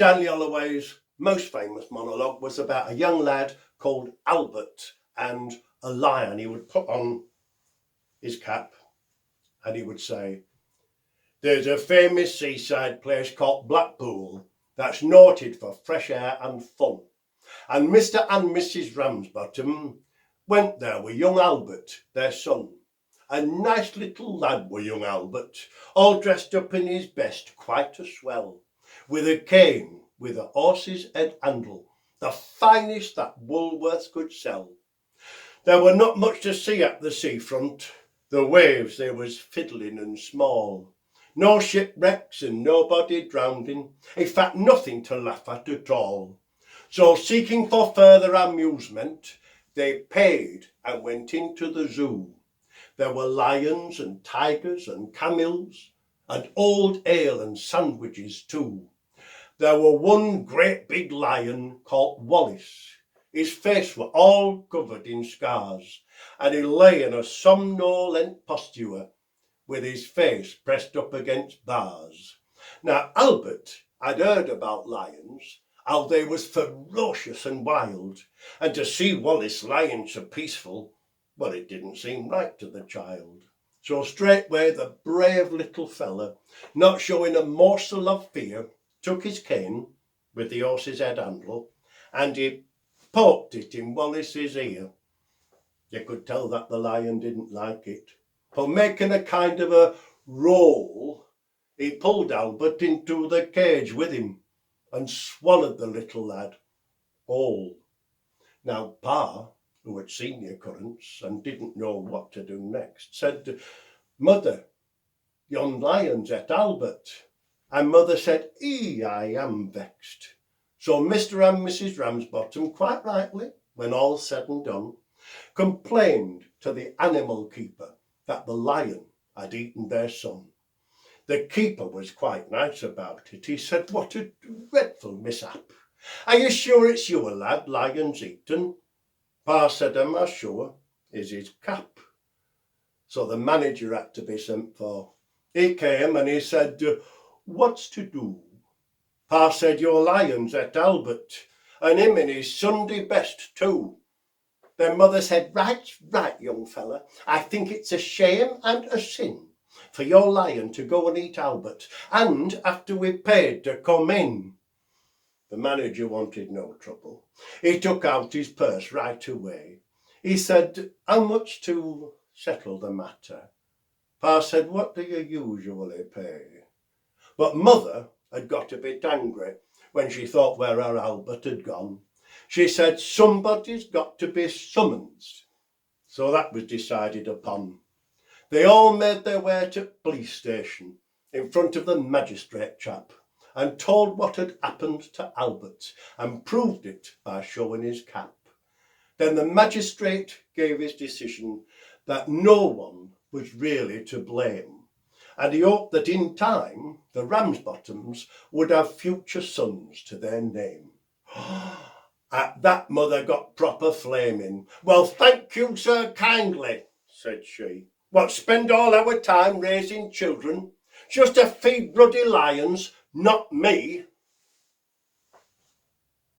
Stanley Holloway's most famous monologue was about a young lad called Albert and a lion. He would put on his cap and he would say, "There's a famous seaside place called Blackpool that's noted for fresh air and fun. And Mr. and Mrs. Ramsbottom went there with young Albert, their son. A nice little lad were young Albert, all dressed up in his best, quite a swell, with a cane with a horse's head handle, the finest that Woolworths could sell. There were not much to see at the seafront, the waves they was fiddling and small. No shipwrecks and nobody drowning, in fact nothing to laugh at all. So seeking for further amusement, they paid and went into the zoo. There were lions and tigers and camels, and old ale and sandwiches too. There were one great big lion called Wallace. His face were all covered in scars, and he lay in a somnolent posture, with his face pressed up against bars. Now Albert had heard about lions, how they was ferocious and wild, and to see Wallace lying so peaceful, well, it didn't seem right to the child. So straightway the brave little fella, not showing a morsel of fear, took his cane with the horse's head handle, and he poked it in Wallace's ear. You could tell that the lion didn't like it. For making a kind of a roll, he pulled Albert into the cage with him and swallowed the little lad whole. Now Pa, who had seen the occurrence and didn't know what to do next, said, "Mother, yon lion's et Albert." And Mother said, I am vexed." So Mr. and Mrs. Ramsbottom, quite rightly, when all's said and done, complained to the animal keeper that the lion had eaten their son. The keeper was quite nice about it. He said, "What a dreadful mishap. Are you sure it's you, lad, lion's eaten?" Pa said, "Am I sure? Is his cap." So the manager had to be sent for. He came and he said, "What's to do?" Pa said, "Your lion's et Albert, and him in his Sunday best too." Then Mother said, right, young fella, I think it's a shame and a sin for your lion to go and eat Albert, and after we've paid to come in." The manager wanted no trouble. He took out his purse right away. He said, "How much to settle the matter?" Pa said, "What do you usually pay?" But Mother had got a bit angry when she thought where her Albert had gone. She said, "Somebody's got to be summoned." So that was decided upon. They all made their way to the police station in front of the magistrate chap and told what had happened to Albert and proved it by showing his cap. Then the magistrate gave his decision that no one was really to blame, and he hoped that in time the Ramsbottoms would have future sons to their name. At that Mother got proper flaming. "Well, thank you, sir, kindly," said she. "What, spend all our time raising children just to feed bloody lions? Not me."